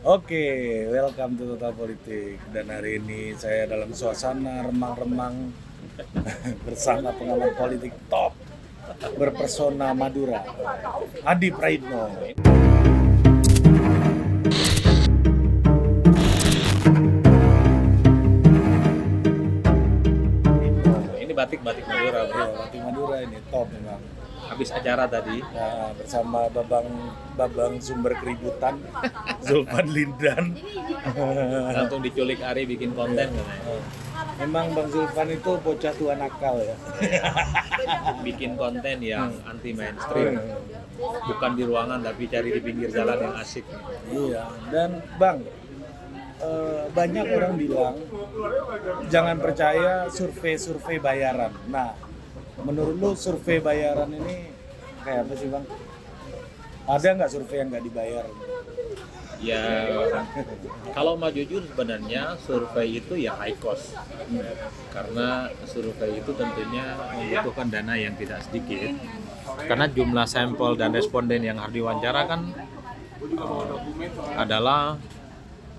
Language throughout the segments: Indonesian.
Oke, welcome to Total Politik. Dan hari ini saya dalam suasana remang-remang bersama pengamat politik top berpersona Madura, Adi Praitno. Ini batik-batik Madura, bro. Batik Madura ini top memang. Habis acara tadi, Nah, bersama Babang sumber keributan, Zulfan Lindan. langsung diculik Ari bikin konten katanya. Memang Bang Zulfan itu bocah tua nakal ya. Bikin konten yang anti mainstream. Bukan di ruangan tapi cari di pinggir jalan yang asik. Iya, dan Bang, banyak orang bilang jangan percaya survei bayaran. Nah, menurut lu survei bayaran ini kayak apa sih Bang? Ada nggak survei yang nggak dibayar? Ya, kalau mau jujur sebenarnya survei itu ya high cost. Karena survei itu tentunya membutuhkan dana yang tidak sedikit. Karena jumlah sampel dan responden yang harus diwawancara kan adalah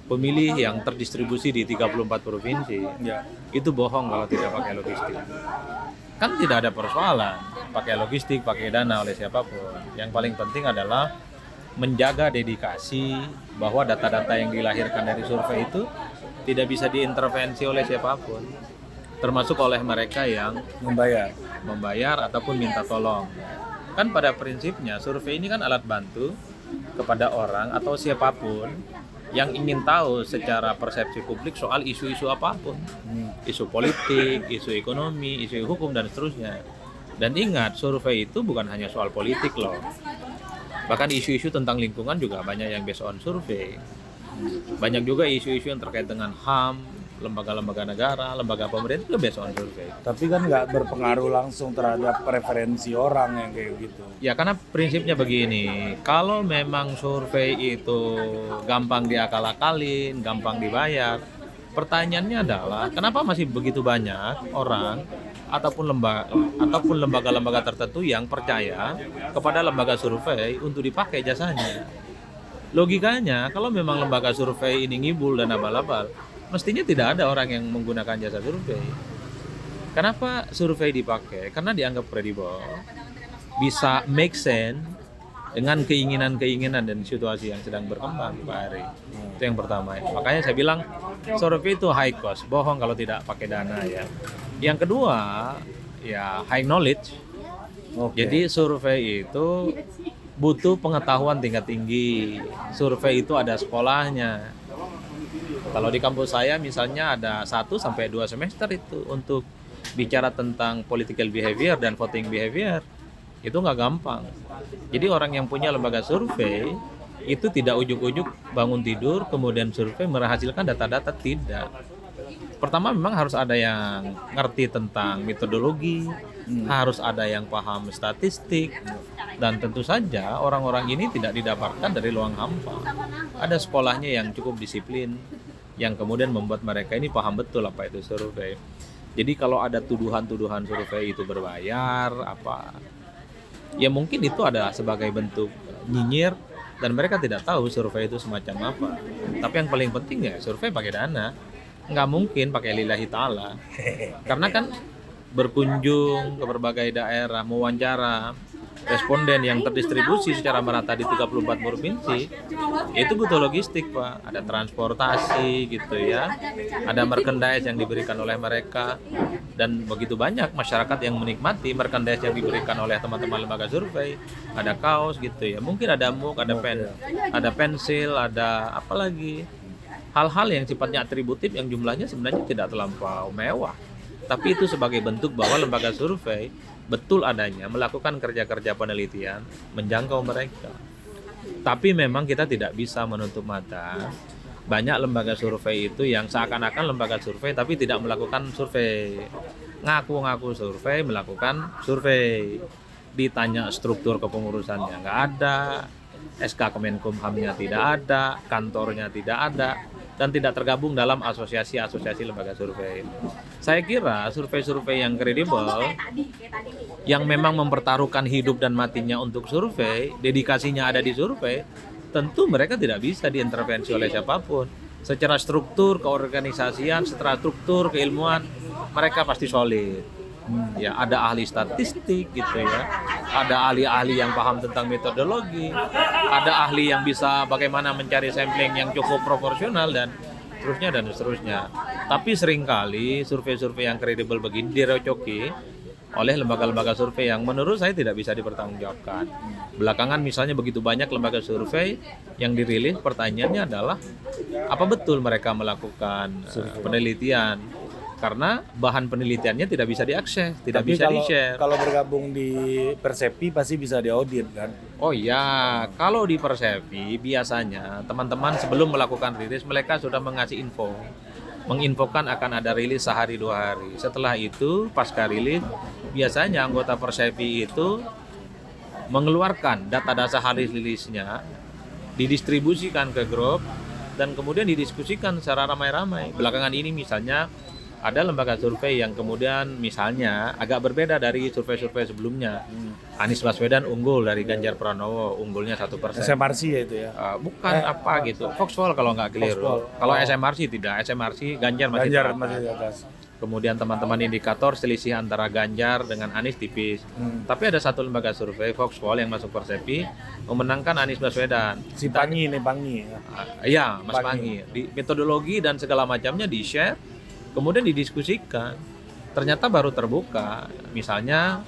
pemilih yang terdistribusi di 34 provinsi. Ya. Itu bohong kalau tidak pakai logistik. Kan tidak ada persoalan pakai logistik, pakai dana oleh siapapun. Yang paling penting adalah menjaga dedikasi bahwa data-data yang dilahirkan dari survei itu tidak bisa diintervensi oleh siapapun, termasuk oleh mereka yang membayar ataupun minta tolong. Kan pada prinsipnya survei ini kan alat bantu kepada orang atau siapapun yang ingin tahu secara persepsi publik soal isu-isu apapun, isu politik, isu ekonomi, isu hukum, dan seterusnya. Dan ingat, survei itu bukan hanya soal politik loh. Bahkan isu-isu tentang lingkungan juga banyak yang based on survei. Banyak juga isu-isu yang terkait dengan HAM, lembaga-lembaga negara, lembaga pemerintah juga based on survei. Tapi kan nggak berpengaruh langsung terhadap preferensi orang yang kayak gitu. Ya karena prinsipnya begini, kalau memang survei itu gampang diakal-akalin, gampang dibayar, pertanyaannya adalah kenapa masih begitu banyak orang ataupun lembaga-lembaga tertentu yang percaya kepada lembaga survei untuk dipakai jasanya. Logikanya kalau memang lembaga survei ini ngibul dan abal-abal, mestinya tidak ada orang yang menggunakan jasa survei. Kenapa survei dipakai? Karena dianggap kredibel, bisa make sense dengan keinginan-keinginan dan situasi yang sedang berkembang Pak Ari. Itu yang pertama. Makanya saya bilang survei itu high cost, bohong kalau tidak pakai dana ya. Yang kedua, ya high knowledge. Jadi survei itu butuh pengetahuan tingkat tinggi. Survei itu ada sekolahnya. Kalau di kampus saya misalnya ada 1-2 semester itu untuk bicara tentang political behavior dan voting behavior. Itu nggak gampang. Jadi orang yang punya lembaga survei itu tidak ujuk-ujuk bangun tidur kemudian survei menghasilkan data-data, tidak. Pertama memang harus ada yang ngerti tentang metodologi, harus ada yang paham statistik, dan tentu saja orang-orang ini tidak didapatkan dari ruang hampa. Ada sekolahnya yang cukup disiplin, yang kemudian membuat mereka ini paham betul apa itu survei. Jadi kalau ada tuduhan-tuduhan survei itu berbayar, ya mungkin itu adalah sebagai bentuk nyinyir dan mereka tidak tahu survei itu semacam apa. Tapi yang paling penting ya survei pakai dana. Nggak mungkin pakai lillahi ta'ala. Karena kan berkunjung ke berbagai daerah, mewawancara responden yang terdistribusi secara merata di 34 provinsi, itu butuh logistik Pak. Ada transportasi gitu ya, ada merchandise yang diberikan oleh mereka, dan begitu banyak masyarakat yang menikmati merchandise yang diberikan oleh teman-teman lembaga survei. Ada kaos gitu ya, mungkin ada mug, ada pensil, ada apa lagi, hal-hal yang sifatnya atributif yang jumlahnya sebenarnya tidak terlampau mewah. Tapi itu sebagai bentuk bahwa lembaga survei betul adanya melakukan kerja-kerja penelitian menjangkau mereka. Tapi memang kita tidak bisa menutup mata. Banyak lembaga survei itu yang seakan-akan lembaga survei tapi tidak melakukan survei. Ngaku-ngaku survei, melakukan survei. Ditanya struktur kepengurusannya nggak ada, SK Kemenkumhamnya tidak ada, kantornya tidak ada, dan tidak tergabung dalam asosiasi-asosiasi lembaga survei. Saya kira survei-survei yang kredibel, yang memang mempertaruhkan hidup dan matinya untuk survei, dedikasinya ada di survei, tentu mereka tidak bisa diintervensi oleh siapapun. Secara struktur keorganisasian, secara struktur keilmuan, mereka pasti solid. Ya, ada ahli statistik gitu ya, ada ahli-ahli yang paham tentang metodologi, ada ahli yang bisa bagaimana mencari sampling yang cukup proporsional dan seterusnya dan seterusnya. Tapi seringkali survei-survei yang kredibel begini direcoki oleh lembaga-lembaga survei yang menurut saya tidak bisa dipertanggungjawabkan. Belakangan misalnya begitu banyak lembaga survei yang dirilis, pertanyaannya adalah apa betul mereka melakukan penelitian? Karena bahan penelitiannya tidak bisa diakses, tidak Tapi bisa di-share. kalau bergabung di Persepi pasti bisa diaudit kan? Oh iya, kalau di Persepi biasanya teman-teman sebelum melakukan rilis mereka sudah mengasih info. Menginfokan akan ada rilis sehari 2 hari. Setelah itu pasca rilis biasanya anggota Persepi itu mengeluarkan data-data hari rilisnya, didistribusikan ke grup dan kemudian didiskusikan secara ramai-ramai. Belakangan ini misalnya ada lembaga survei yang kemudian misalnya agak berbeda dari survei-survei sebelumnya. Anies Baswedan unggul dari Ganjar Pranowo, unggulnya 1%. SMRC ya itu ya? Bukan apa gitu, Foxpol kalau nggak keliru. Kalau SMRC tidak, SMRC Ganjar masih teratas. masih di atas. Kemudian teman-teman indikator selisih antara Ganjar dengan Anies tipis. Tapi ada satu lembaga survei Foxpol yang masuk Persepi memenangkan Anies Baswedan. Si Pangi nih Pangi. Iya, Mas Pangi. Di metodologi dan segala macamnya di-share, kemudian didiskusikan. Ternyata baru terbuka, misalnya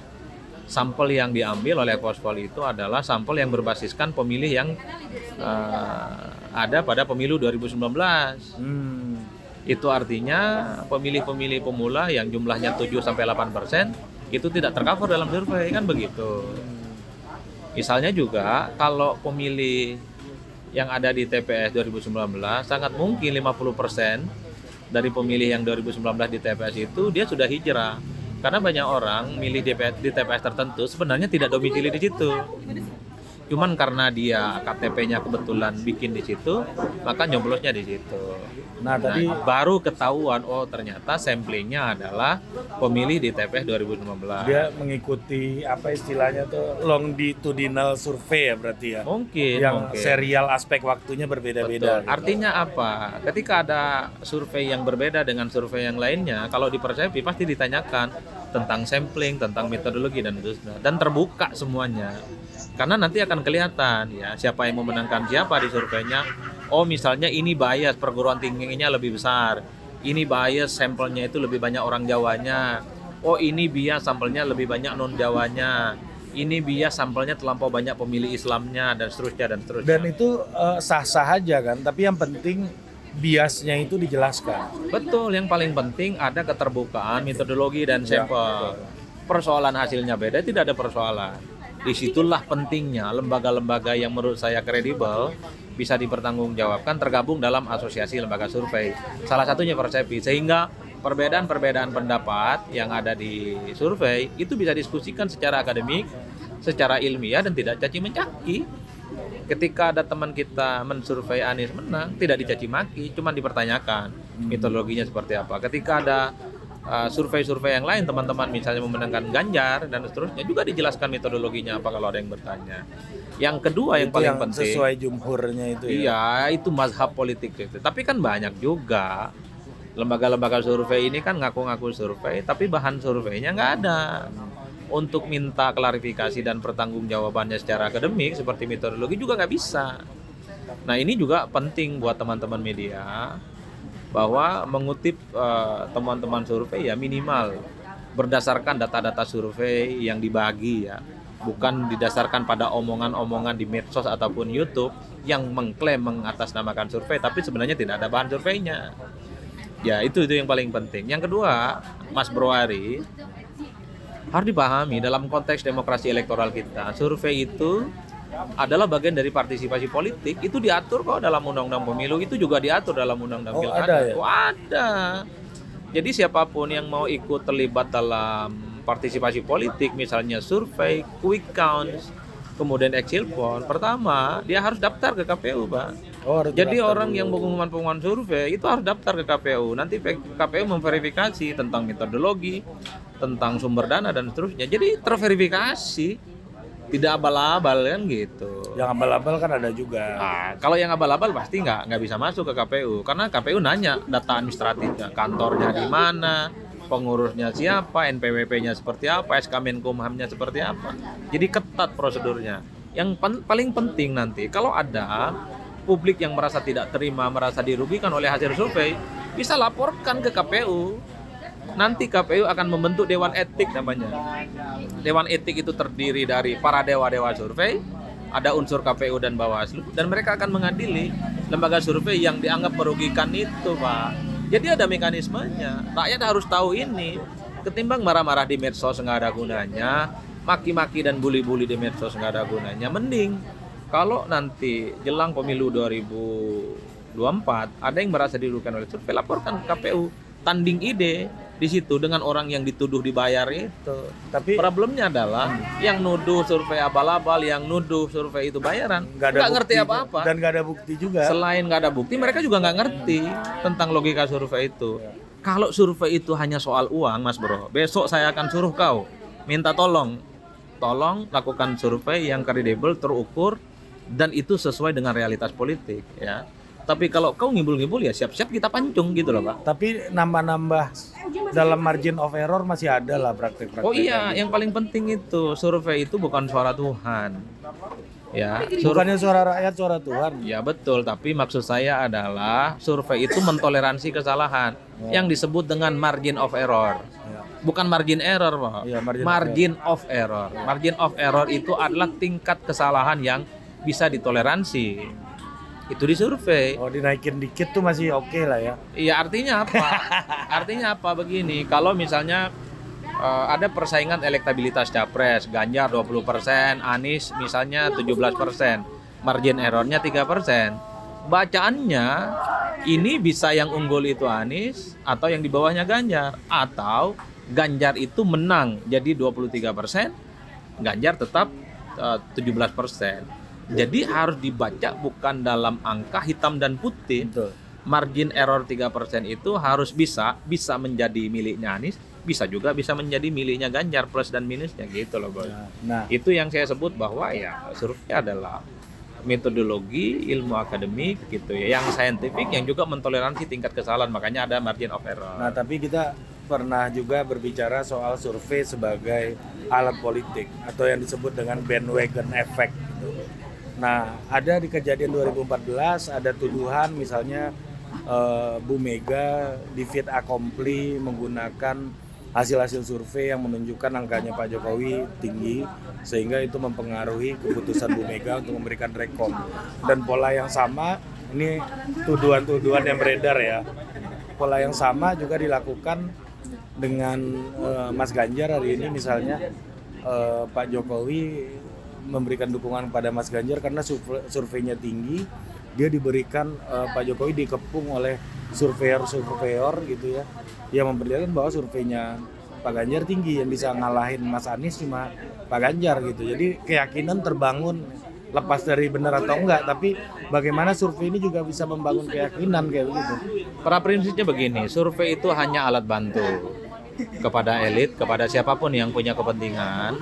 sampel yang diambil oleh Foxpol itu adalah sampel yang berbasiskan pemilih yang ada pada pemilu 2019. Itu artinya pemilih-pemilih pemula yang jumlahnya 7-8% itu tidak tercover dalam survei, kan begitu. Misalnya juga kalau pemilih yang ada di TPS 2019 sangat mungkin 50% dari pemilih yang 2019 di TPS itu dia sudah hijrah. Karena banyak orang milih di TPS tertentu sebenarnya tidak domisili di situ. Cuman karena dia KTP-nya kebetulan bikin di situ, maka nyoblosnya di situ. Nah, tadi baru ketahuan ternyata samplingnya adalah pemilih di TPS 2019. dia mengikuti apa istilahnya tuh longitudinal survey ya berarti ya. Mungkin Serial aspek waktunya berbeda-beda. Betul. Artinya apa? Ketika ada survei yang berbeda dengan survei yang lainnya, kalau di Persepi pasti ditanyakan tentang sampling, tentang metodologi dan seterusnya, dan terbuka semuanya. Karena nanti akan kelihatan ya siapa yang memenangkan siapa di surveinya. Oh misalnya ini bias perguruan tingginya lebih besar, ini bias sampelnya itu lebih banyak orang Jawanya. Oh ini bias sampelnya lebih banyak non Jawanya. Ini bias sampelnya terlampau banyak pemilih Islamnya dan seterusnya dan seterusnya. Dan itu sah-sah aja kan, tapi yang penting biasnya itu dijelaskan. Betul, yang paling penting ada keterbukaan metodologi dan sampel. Persoalan hasilnya beda tidak ada persoalan. Disitulah pentingnya lembaga-lembaga yang menurut saya kredibel bisa dipertanggungjawabkan tergabung dalam asosiasi lembaga survei. Salah satunya Persepi, sehingga perbedaan-perbedaan pendapat yang ada di survei itu bisa diskusikan secara akademik, secara ilmiah dan tidak caci mencaci. Ketika ada teman kita mensurvei Anies menang, tidak dicaci maki, cuma dipertanyakan metodologinya seperti apa. Ketika ada survei-survei yang lain, teman-teman misalnya memenangkan Ganjar dan seterusnya, juga dijelaskan metodologinya apa kalau ada yang bertanya. Yang kedua yang itu paling yang penting, sesuai jumhurnya itu ya. iya, itu mazhab politik itu. Tapi kan banyak juga lembaga-lembaga survei ini kan ngaku-ngaku survei, tapi bahan surveinya nggak ada. Untuk minta klarifikasi dan pertanggungjawabannya secara akademik seperti metodologi juga nggak bisa. Nah ini juga penting buat teman-teman media, bahwa mengutip teman-teman survei ya minimal berdasarkan data-data survei yang dibagi ya, bukan didasarkan pada omongan-omongan di medsos ataupun YouTube yang mengklaim mengatasnamakan survei tapi sebenarnya tidak ada bahan surveinya. Ya itu yang paling penting. Yang kedua, Mas Bro Ari, harus dipahami dalam konteks demokrasi elektoral kita, survei itu adalah bagian dari partisipasi politik. Itu diatur kok dalam undang-undang pemilu, itu juga diatur dalam undang-undang pilkada. Ada ya? Ada. Jadi siapapun yang mau ikut terlibat dalam partisipasi politik, misalnya survei, quick counts, kemudian exit poll, pertama dia harus daftar ke KPU, Pak. Jadi orang yang pengumuman survei itu harus daftar ke KPU. Nanti KPU memverifikasi tentang metodologi, tentang sumber dana dan seterusnya. Jadi terverifikasi. Tidak abal-abal kan gitu. Yang abal-abal kan ada juga. Nah, kalau yang abal-abal pasti nggak bisa masuk ke KPU karena KPU nanya data administratifnya, kantornya di mana, pengurusnya siapa, NPWP-nya seperti apa, SK Menkumhamnya seperti apa. Jadi ketat prosedurnya. Yang paling penting nanti kalau ada publik yang merasa tidak terima, merasa dirugikan oleh hasil survei, bisa laporkan ke KPU. Nanti KPU akan membentuk Dewan Etik namanya. Dewan Etik itu terdiri dari para dewa-dewa survei, ada unsur KPU dan Bawaslu, dan mereka akan mengadili lembaga survei yang dianggap merugikan itu, Pak. Jadi ada mekanismenya. Rakyat harus tahu ini. Ketimbang marah-marah di medsos nggak ada gunanya, maki-maki dan bully-bully di medsos nggak ada gunanya, mending kalau nanti jelang pemilu 2024 ada yang merasa dirugikan oleh survei, laporkan ke KPU, tanding ide di situ dengan orang yang dituduh dibayar itu. Tapi Problemnya adalah yang nuduh survei abal-abal, yang nuduh survei itu bayaran, nggak ngerti bukti apa-apa. dan nggak ada bukti juga. Selain nggak ada bukti, mereka juga nggak ngerti tentang logika survei itu. Kalau survei itu hanya soal uang, Mas Bro, besok saya akan suruh kau minta tolong lakukan survei yang kredibel, terukur, dan itu sesuai dengan realitas politik, ya. Tapi kalau kau ngibul-ngibul ya siap-siap kita pancung gitu loh, Pak. Tapi nambah-nambah dalam margin of error masih ada lah praktek-praktek. Oh iya, yang paling penting itu survei itu bukan suara Tuhan. Ya, Bukannya suara rakyat, suara Tuhan. ya betul, tapi maksud saya adalah survei itu mentoleransi kesalahan yang disebut dengan margin of error. Bukan margin error, Pak. Iya, margin of error. Margin of error itu adalah tingkat kesalahan yang bisa ditoleransi. Itu disurvei. Oh, dinaikin dikit tuh masih oke lah ya. Iya, artinya apa? Artinya apa begini, kalau misalnya ada persaingan elektabilitas capres, Ganjar 20%, Anies misalnya 17%, margin errornya 3%. Bacaannya ini bisa yang unggul itu Anies atau yang di bawahnya Ganjar, atau Ganjar itu menang jadi 23%, Ganjar tetap 17%. Jadi harus dibaca bukan dalam angka hitam dan putih. Betul. Margin error 3% itu harus bisa menjadi miliknya Anies, bisa juga bisa menjadi miliknya Ganjar, plus dan minusnya gitu loh, Bos. Nah, Itu yang saya sebut bahwa ya survei adalah metodologi ilmu akademik gitu ya, yang saintifik, yang juga mentoleransi tingkat kesalahan, makanya ada margin of error. nah tapi kita pernah juga berbicara soal survei sebagai alat politik atau yang disebut dengan bandwagon effect gitu. Nah, ada di kejadian 2014 ada tuduhan misalnya Bu Mega di fait accompli menggunakan hasil-hasil survei yang menunjukkan angkanya Pak Jokowi tinggi sehingga itu mempengaruhi keputusan Bu Mega untuk memberikan rekom. Dan pola yang sama, ini tuduhan-tuduhan yang beredar ya. Pola yang sama juga dilakukan dengan Mas Ganjar hari ini misalnya Pak Jokowi memberikan dukungan pada Mas Ganjar karena surveinya tinggi, dia diberikan Pak Jokowi dikepung oleh surveyor gitu ya, yang memperlihatkan bahwa surveinya Pak Ganjar tinggi, yang bisa ngalahin Mas Anies cuma Pak Ganjar gitu. Jadi keyakinan terbangun lepas dari benar atau enggak, tapi bagaimana survei ini juga bisa membangun keyakinan kayak begitu. Pada prinsipnya begini, survei itu hanya alat bantu kepada elit, kepada siapapun yang punya kepentingan.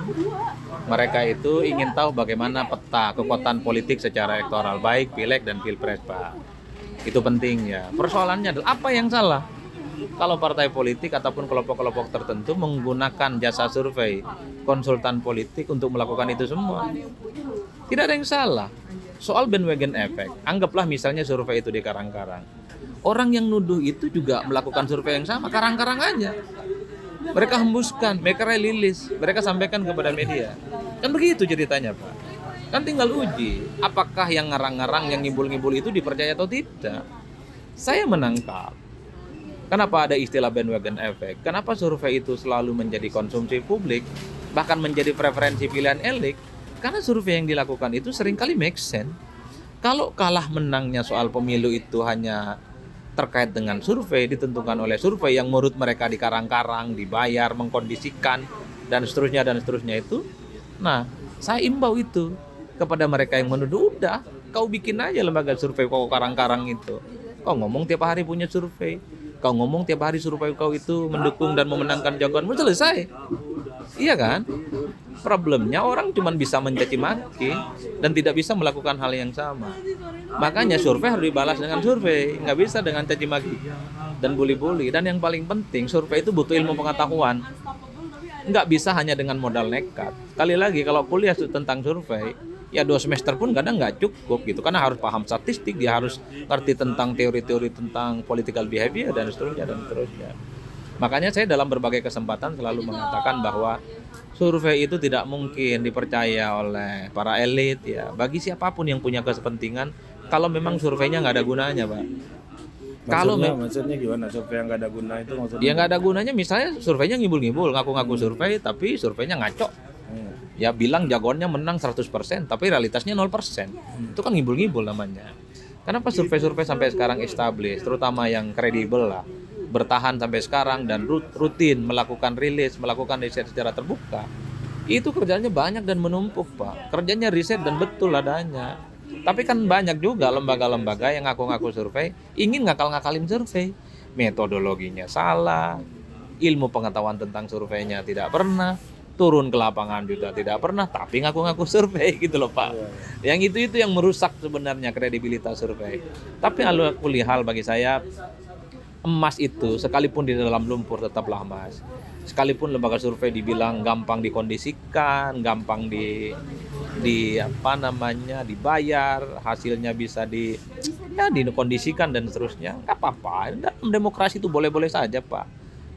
Mereka itu ingin tahu bagaimana peta kekuatan politik secara elektoral, baik pileg dan pilpres, Pak. Itu penting ya. Persoalannya adalah apa yang salah kalau partai politik ataupun kelompok-kelompok tertentu menggunakan jasa survei, konsultan politik untuk melakukan itu semua. Tidak ada yang salah. Soal bandwagon effect, anggaplah misalnya survei itu di Karang-Karang. Orang yang nuduh itu juga melakukan survei yang sama, Karang-Karang aja. Mereka hembuskan, mereka rilis, mereka sampaikan kepada media. Kan begitu ceritanya, Pak. Kan tinggal uji, apakah yang ngarang-ngarang, yang ngibul-ngibul itu dipercaya atau tidak. Saya menangkap, kenapa ada istilah bandwagon effect? Kenapa survei itu selalu menjadi konsumsi publik, bahkan menjadi preferensi pilihan elit? Karena survei yang dilakukan itu seringkali make sense. Kalau kalah menangnya soal pemilu itu hanya terkait dengan survei, ditentukan oleh survei yang menurut mereka di Karang-Karang, dibayar, mengkondisikan, dan seterusnya itu. Nah, saya imbau itu kepada mereka yang menuduh, udah, kau bikin aja lembaga survei kau Karang-Karang itu. Kau ngomong tiap hari punya survei, kau ngomong tiap hari survei kau itu mendukung dan memenangkan jagoanmu, selesai. Iya kan? Problemnya orang cuma bisa mencaci maki dan tidak bisa melakukan hal yang sama. Makanya survei harus dibalas dengan survei, nggak bisa dengan caci maki dan bully-bully. Dan yang paling penting, survei itu butuh ilmu pengetahuan. Nggak bisa hanya dengan modal nekat. Sekali lagi, kalau kuliah tentang survei, ya 2 semester pun kadang nggak cukup gitu. Karena harus paham statistik, dia harus ngerti tentang teori-teori tentang political behavior dan seterusnya dan seterusnya. Makanya saya dalam berbagai kesempatan selalu mengatakan bahwa survei itu tidak mungkin dipercaya oleh para elit ya. Bagi siapapun yang punya kepentingan, kalau memang surveinya nggak ada gunanya, Pak. Maksudnya gimana survei yang nggak ada guna itu maksudnya? Ya nggak ada gunanya, misalnya surveinya ngibul-ngibul, ngaku-ngaku survei, tapi surveinya ngaco. Ya bilang jagoannya menang 100%, tapi realitasnya 0%. Itu kan ngibul-ngibul namanya. Kenapa survei-survei sampai sekarang established, terutama yang kredibel lah, bertahan sampai sekarang dan rutin melakukan rilis, melakukan riset secara terbuka. Itu kerjanya banyak dan menumpuk, Pak. Kerjanya riset dan betul adanya. Tapi kan banyak juga lembaga-lembaga yang ngaku-ngaku survei, ingin ngakal-ngakalin survei. Metodologinya salah, ilmu pengetahuan tentang surveinya tidak pernah, turun ke lapangan juga tidak pernah, tapi ngaku-ngaku survei gitu loh, Pak. Yang itu yang merusak sebenarnya kredibilitas survei. Tapi aku lihat bagi saya, emas itu sekalipun di dalam lumpur tetaplah emas. Sekalipun lembaga survei dibilang gampang dikondisikan, gampang dibayar, hasilnya bisa dikondisikan dan seterusnya, nggak apa-apa. Dalam demokrasi itu boleh-boleh saja, Pak.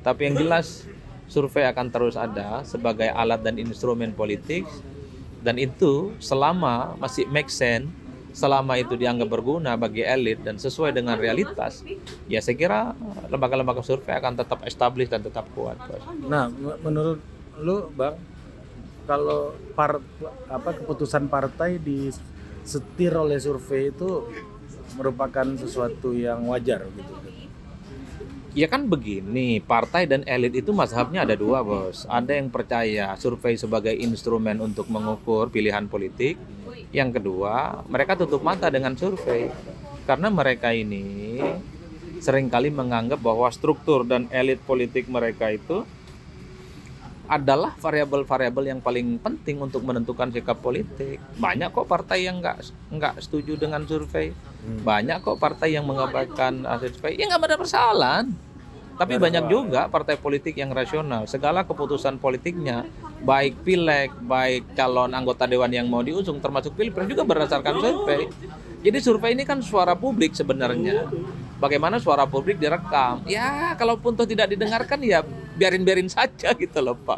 Tapi yang jelas survei akan terus ada sebagai alat dan instrumen politik, dan itu selama masih make sense, selama itu dianggap berguna bagi elit dan sesuai dengan realitas, ya saya kira lembaga-lembaga survei akan tetap established dan tetap kuat, Bos. Nah, menurut lu, Bang, kalau keputusan partai disetir oleh survei itu merupakan sesuatu yang wajar gitu? Ya kan begini, partai dan elit itu mazhabnya ada dua, Bos. Ada yang percaya survei sebagai instrumen untuk mengukur pilihan politik. Yang kedua, mereka tutup mata dengan survei. Karena mereka ini seringkali menganggap bahwa struktur dan elit politik mereka itu adalah variabel-variabel yang paling penting untuk menentukan sikap politik. Banyak kok partai yang nggak setuju dengan survei. Banyak kok partai yang mengabaikan hasil survei. Ya nggak ada persoalan. Tapi banyak juga partai politik yang rasional. Segala keputusan politiknya, baik pileg, baik calon anggota dewan yang mau diusung, termasuk pilpres juga berdasarkan survei. Jadi survei ini kan suara publik sebenarnya. Bagaimana suara publik direkam? Ya, kalaupun toh tidak didengarkan ya biarin saja gitu loh, Pak.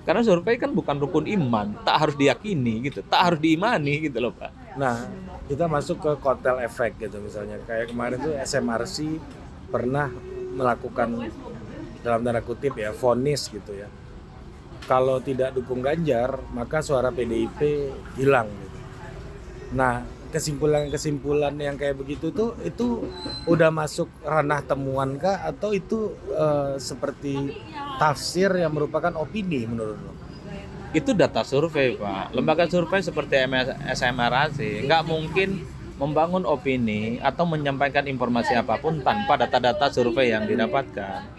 Karena survei kan bukan rukun iman, tak harus diyakini gitu, tak harus diimani gitu loh, Pak. Nah, kita masuk ke kotel efek gitu misalnya. Kayak kemarin tuh SMRC pernah melakukan dalam tanda kutip ya vonis gitu ya. Kalau tidak dukung Ganjar, maka suara PDIP hilang gitu. Nah, kesimpulan yang kayak begitu tuh itu udah masuk ranah temuan kah atau itu seperti tafsir yang merupakan opini menurut lo? Itu data survei, Pak. Lembaga survei seperti SMRC nggak mungkin membangun opini atau menyampaikan informasi apapun tanpa data-data survei yang didapatkan.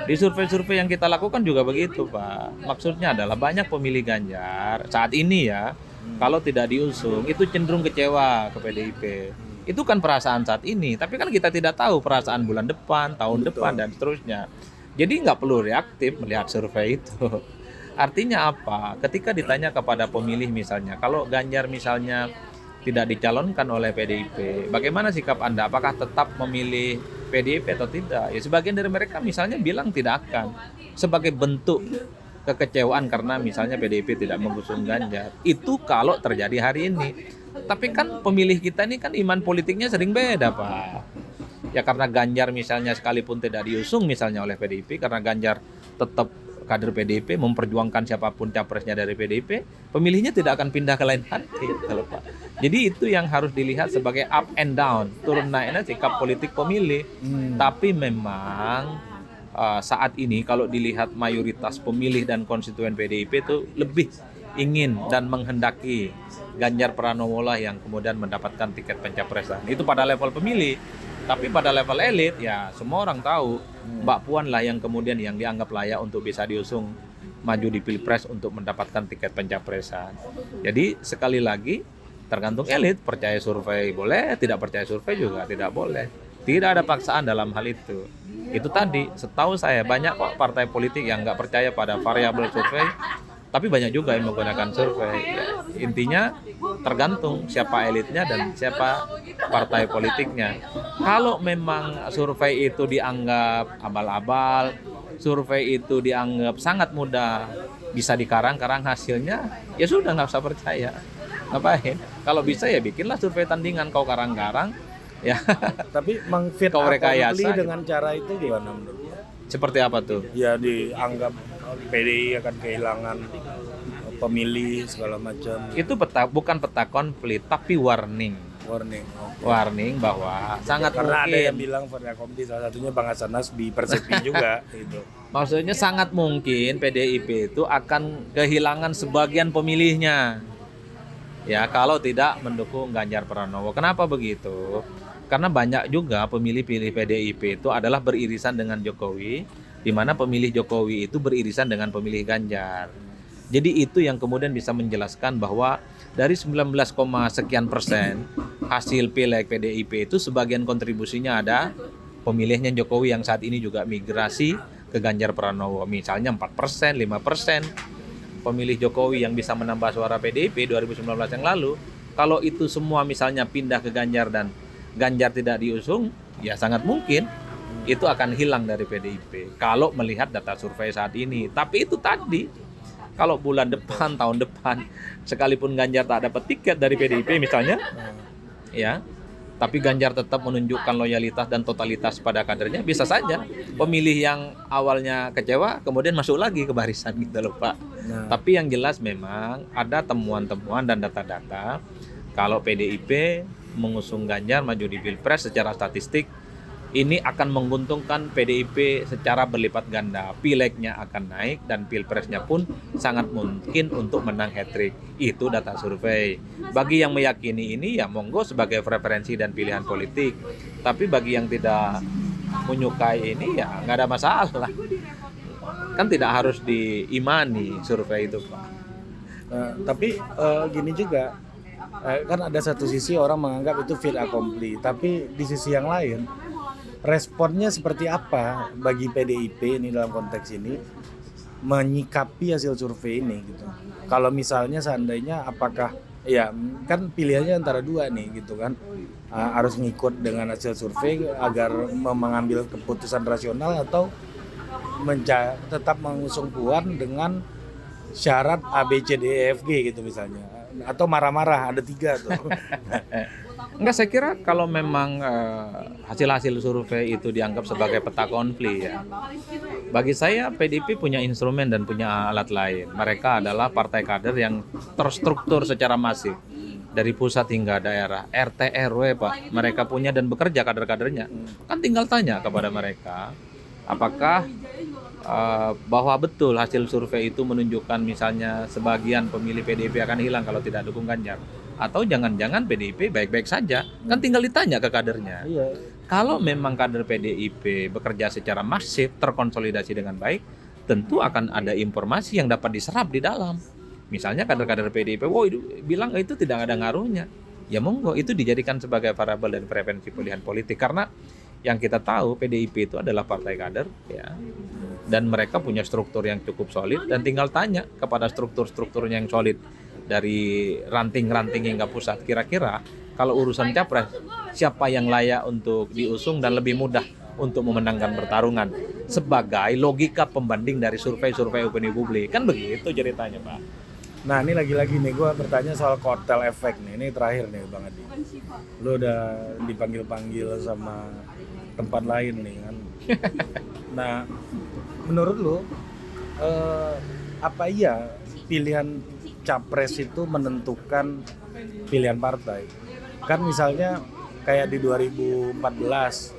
Di survei-survei yang kita lakukan juga begitu, Pak. Maksudnya adalah banyak pemilih Ganjar saat ini ya, kalau tidak diusung itu cenderung kecewa ke PDIP. Itu kan perasaan saat ini, tapi kan kita tidak tahu perasaan bulan depan, tahun depan dan seterusnya. Jadi nggak perlu reaktif melihat survei itu. Artinya apa? Ketika ditanya kepada pemilih misalnya, kalau Ganjar misalnya tidak dicalonkan oleh PDIP, bagaimana sikap Anda? Apakah tetap memilih PDIP atau tidak? Ya sebagian dari mereka misalnya bilang tidak akan, sebagai bentuk kekecewaan karena misalnya PDIP tidak mengusung Ganjar. Itu kalau terjadi hari ini. Tapi kan pemilih kita ini kan iman politiknya sering beda, Pak. Ya karena Ganjar misalnya sekalipun tidak diusung misalnya oleh PDIP, karena Ganjar tetap kader PDIP, memperjuangkan siapapun capresnya dari PDIP, pemilihnya tidak akan pindah ke lain hati, Pak. Jadi itu yang harus dilihat sebagai up and down, turun naiknya sikap politik pemilih. Tapi memang saat ini kalau dilihat mayoritas pemilih dan konstituen PDIP itu lebih ingin dan menghendaki Ganjar Pranowo lah yang kemudian mendapatkan tiket pencapresan. Itu pada level pemilih. Tapi pada level elit ya semua orang tahu Mbak Puan lah yang kemudian yang dianggap layak untuk bisa diusung maju di Pilpres untuk mendapatkan tiket pencapresan. Jadi sekali lagi tergantung elit, percaya survei boleh, tidak percaya survei juga tidak boleh. Tidak ada paksaan dalam hal itu. Itu tadi, setahu saya banyak kok partai politik yang nggak percaya pada variabel survei, tapi banyak juga yang menggunakan survei. Ya, intinya tergantung siapa elitnya dan siapa partai politiknya. Kalau memang survei itu dianggap abal-abal, survei itu dianggap sangat mudah, bisa dikarang-karang hasilnya, ya sudah nggak usah percaya. Ngapain? Kalau bisa ya bikinlah survei tandingan, kau karang-karang, ya. Tapi mengfit Kau rekayasa accompli gitu. dengan cara itu gimana menurut lo? Seperti apa tuh? Ya dianggap PDI akan kehilangan pemilih segala macam. Itu bukan peta konflik, tapi warning. Warning. Warning bahwa sangat Karena ada yang mungkin, bilang Fadli Komdi salah satunya Bang Hasan Nasbi Persepi juga gitu. maksudnya sangat mungkin PDIP itu akan kehilangan sebagian pemilihnya. Ya, kalau tidak mendukung Ganjar Pranowo. Kenapa begitu? Karena banyak juga pemilih-pemilih PDIP itu adalah beririsan dengan Jokowi, di mana pemilih Jokowi itu beririsan dengan pemilih Ganjar. Jadi itu yang kemudian bisa menjelaskan bahwa dari 19, sekian persen hasil pileg PDIP itu sebagian kontribusinya ada pemilihnya Jokowi yang saat ini juga migrasi ke Ganjar Pranowo. Misalnya 4%, 5% pemilih Jokowi yang bisa menambah suara PDIP 2019 yang lalu. Kalau itu semua misalnya pindah ke Ganjar dan Ganjar tidak diusung, ya sangat mungkin itu akan hilang dari PDIP kalau melihat data survei saat ini. Tapi itu tadi, kalau bulan depan, tahun depan, sekalipun Ganjar tak dapat tiket dari PDIP misalnya, ya, tapi Ganjar tetap menunjukkan loyalitas dan totalitas pada kadernya, bisa saja pemilih yang awalnya kecewa kemudian masuk lagi ke barisan gitu loh Pak. Nah, Tapi yang jelas memang ada temuan-temuan dan data-data kalau PDIP mengusung Ganjar maju di Pilpres secara statistik ini akan menguntungkan PDIP secara berlipat ganda. Pilegnya akan naik dan Pilpresnya pun sangat mungkin untuk menang hat-trick. Itu data survei. Bagi yang meyakini ini ya monggo sebagai preferensi dan pilihan politik. Tapi bagi yang tidak menyukai ini ya nggak ada masalah. Kan tidak harus diimani survei itu Pak. tapi gini juga, kan ada satu sisi orang menganggap itu fait accompli, tapi di sisi yang lain responnya seperti apa bagi PDIP ini dalam konteks ini menyikapi hasil survei ini gitu. Kalau misalnya seandainya apakah ya kan pilihannya antara dua nih gitu kan, harus ngikut dengan hasil survei agar mengambil keputusan rasional atau tetap mengusung Puan dengan syarat A B C D E F G gitu misalnya, atau marah-marah ada 3 tuh. Enggak, saya kira kalau memang hasil-hasil survei itu dianggap sebagai peta konflik ya. Bagi saya PDIP punya instrumen dan punya alat lain. Mereka adalah partai kader yang terstruktur secara masif dari pusat hingga daerah, RT RW Pak. Mereka punya dan bekerja kader-kadernya. Kan tinggal tanya kepada mereka apakah bahwa betul hasil survei itu menunjukkan misalnya sebagian pemilih PDIP akan hilang kalau tidak dukung Ganjar. Atau jangan-jangan PDIP baik-baik saja, kan tinggal ditanya ke kadernya. Iya. Kalau memang kader PDIP bekerja secara masif, terkonsolidasi dengan baik, tentu akan ada informasi yang dapat diserap di dalam. Misalnya kader-kader PDIP, bilang itu tidak ada ngaruhnya. Ya monggo, itu dijadikan sebagai variabel dan preferensi pilihan politik. Karena yang kita tahu PDIP itu adalah partai kader, ya, dan mereka punya struktur yang cukup solid, dan tinggal tanya kepada struktur-strukturnya yang solid dari ranting-ranting hingga pusat, kira-kira kalau urusan capres siapa yang layak untuk diusung dan lebih mudah untuk memenangkan pertarungan sebagai logika pembanding dari survei-survei opini publik, kan begitu ceritanya Pak. Nah ini lagi-lagi nih gue bertanya soal kotel efek nih, ini terakhir nih Bang Adi. Lo udah dipanggil-panggil sama tempat lain nih kan. Nah menurut lo apa iya pilihan capres itu menentukan pilihan partai? Kan misalnya kayak di 2014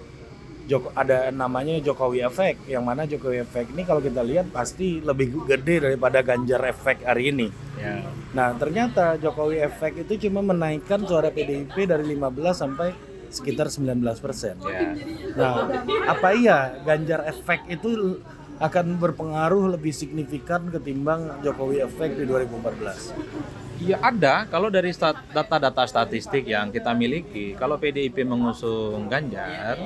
ada namanya Jokowi Efek, yang mana Jokowi Efek ini kalau kita lihat pasti lebih gede daripada Ganjar Efek hari ini. Ya. Nah ternyata Jokowi Efek itu cuma menaikkan suara PDIP dari 15 sampai sekitar 19%. Ya. Nah apa iya Ganjar Efek itu akan berpengaruh lebih signifikan ketimbang Jokowi efek di 2014? Ya ada, kalau dari data-data statistik yang kita miliki, kalau PDIP mengusung Ganjar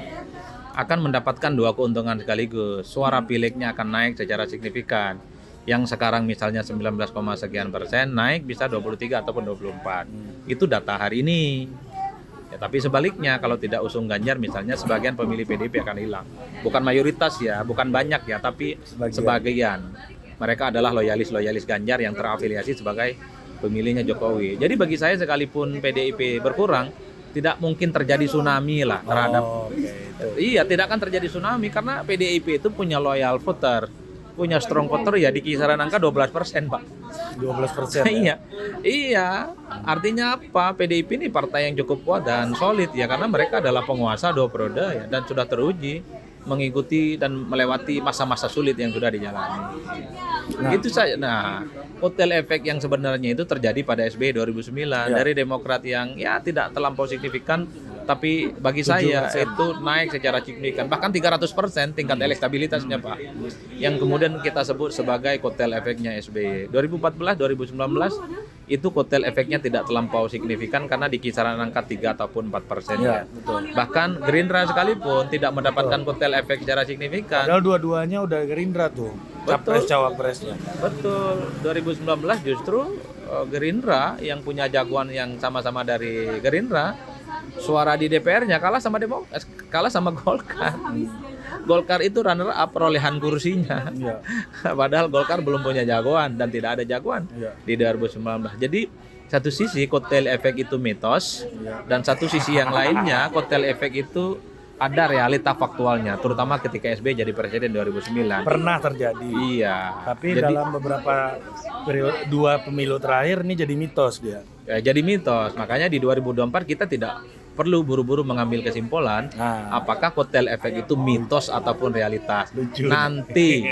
akan mendapatkan dua keuntungan sekaligus. Suara pileknya akan naik secara signifikan. Yang sekarang misalnya 19, sekian persen naik bisa 23 ataupun 24. Itu data hari ini. Ya, tapi sebaliknya kalau tidak usung Ganjar misalnya sebagian pemilih PDIP akan hilang. Bukan mayoritas ya, bukan banyak ya, tapi sebagian. Mereka adalah loyalis Ganjar yang terafiliasi sebagai pemilihnya Jokowi. Jadi bagi saya sekalipun PDIP berkurang, tidak mungkin terjadi tsunami lah terhadap. Iya, tidak akan terjadi tsunami karena PDIP itu punya loyal voter, punya strong voter ya di kisaran angka 12%, Pak. 12%. Iya. Iya, artinya apa? PDIP ini partai yang cukup kuat dan solid ya karena mereka adalah penguasa 2 periode ya dan sudah teruji mengikuti dan melewati masa-masa sulit yang sudah dijalani. Itu saja. Nah, kotel efek yang sebenarnya itu terjadi pada SBY 2009 dari Demokrat yang ya tidak terlampau signifikan, tapi bagi saya itu naik secara signifikan, bahkan 300% tingkat elektabilitasnya, Pak. Yang kemudian kita sebut sebagai kotel efeknya SBY. 2014, 2019 itu kotel efeknya tidak terlampau signifikan karena di kisaran angka 3 ataupun 4%. Ya, betul. Bahkan Gerindra sekalipun tidak mendapatkan kotel efek secara signifikan. Padahal dua-duanya udah Gerindra tuh, capres-cawapresnya. Betul. 2019 justru Gerindra yang punya jagoan yang sama-sama dari Gerindra, suara di DPR-nya kalah sama Golkar. Golkar itu runner up perolehan kursinya. Ya. Padahal Golkar belum punya jagoan dan tidak ada jagoan di 2019. Jadi satu sisi kotel efek itu mitos dan satu sisi yang lainnya kotel efek itu ada realita faktualnya, terutama ketika SBY jadi presiden 2009. Pernah terjadi. Iya. Tapi dalam beberapa periode 2 pemilu terakhir ini jadi mitos dia. Ya, jadi mitos. Makanya di 2024 kita tidak perlu buru-buru mengambil kesimpulan apakah kotel efek itu mitos ataupun realitas. Nanti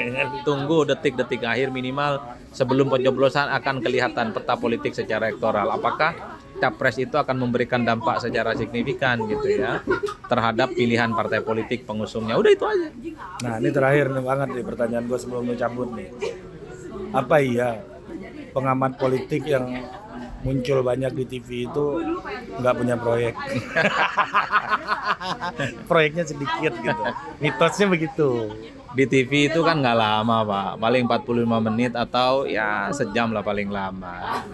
tunggu detik-detik akhir minimal sebelum pencoblosan akan kelihatan peta politik secara elektoral. Apakah capres itu akan memberikan dampak secara signifikan gitu ya terhadap pilihan partai politik pengusungnya. Udah itu aja. Nah, ini terakhir banget nih pertanyaan gue sebelum lu cabut nih. Apa iya pengamat politik yang muncul banyak di TV itu nggak punya proyek? Proyeknya sedikit gitu. Mitosnya begitu. Di TV itu kan nggak lama, Pak. Paling 45 menit atau ya sejam lah paling lama.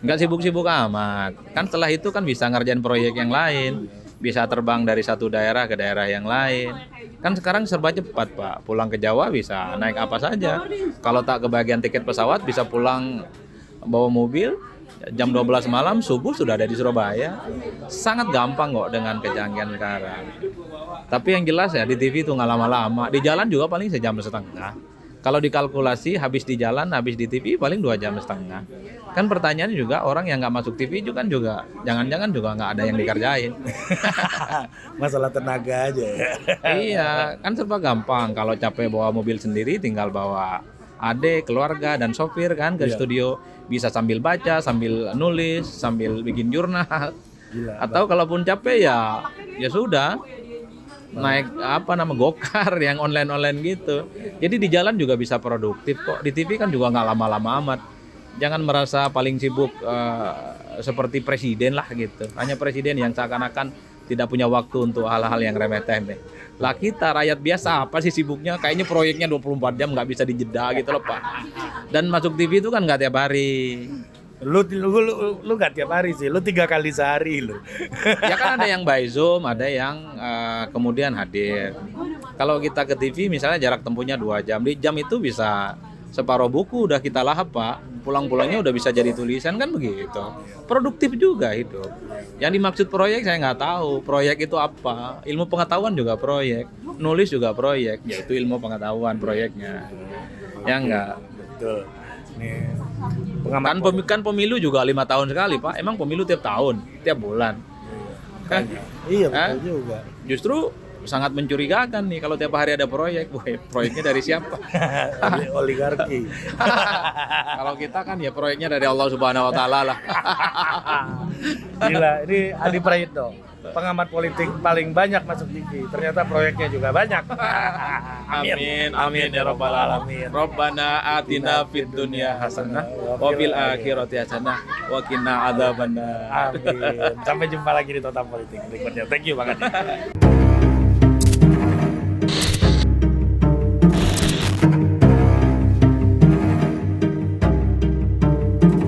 Nggak sibuk-sibuk amat. Kan setelah itu kan bisa ngerjain proyek yang lain. Bisa terbang dari satu daerah ke daerah yang lain. Kan sekarang serba cepat, Pak. Pulang ke Jawa bisa naik apa saja. Kalau tak kebagian tiket pesawat bisa pulang bawa mobil, jam 12 malam subuh sudah ada di Surabaya. Sangat gampang kok dengan kecanggihan sekarang. Tapi yang jelas ya di TV itu nggak lama-lama. Di jalan juga paling sejam setengah. Kalau dikalkulasi habis di jalan, habis di TV paling 2 jam setengah. Kan pertanyaannya juga orang yang nggak masuk TV juga jangan-jangan juga nggak ada yang dikerjain. Masalah tenaga aja ya. Iya, kan serba gampang. Kalau capek bawa mobil sendiri tinggal bawa adik, keluarga, dan sopir kan ke studio. Bisa sambil baca, sambil nulis, sambil bikin jurnal. Gila, atau kalaupun capek ya sudah naik gokar yang online gitu. Jadi di jalan juga bisa produktif kok. Di TV kan juga nggak lama-lama amat. Jangan merasa paling sibuk seperti presiden lah gitu. Hanya presiden yang seakan-akan tidak punya waktu untuk hal-hal yang remeh-temeh. Lah kita rakyat biasa apa sih sibuknya? Kayaknya proyeknya 24 jam nggak bisa dijeda gitu loh, Pak. Dan masuk TV itu kan nggak tiap hari. Lu nggak tiap hari sih, lu 3 kali sehari lu. Ya kan ada yang by Zoom, ada yang kemudian hadir. Kalau kita ke TV misalnya jarak tempuhnya 2 jam. Di jam itu bisa separuh buku udah kita lahap, Pak. Pulang-pulangnya udah bisa jadi tulisan kan begitu. Produktif juga hidup. Yang dimaksud proyek saya nggak tahu. Proyek itu apa? Ilmu pengetahuan juga proyek. Nulis juga proyek. Yaitu ilmu pengetahuan proyeknya. Ya enggak. Betul. Nih, kan pemilu juga 5 tahun sekali, Pak. Emang pemilu tiap tahun, tiap bulan. Kan? Iya betul juga. Justru sangat mencurigakan nih kalau tiap hari ada proyek. Proyeknya dari siapa? Oligarki. Kalau kita kan proyeknya dari Allah Subhanahu wa taala lah. Gila, ini Adi Prayitno. pengamat politik paling banyak masuk TV. Ternyata proyeknya juga banyak. Amin, amin ya rabbal alamin. Rabbana atina fid dunya hasanah wa fil akhirati hasanah wa qina adzabannar. Amin. Sampai jumpa lagi di Total Politik berikutnya. Thank you banget.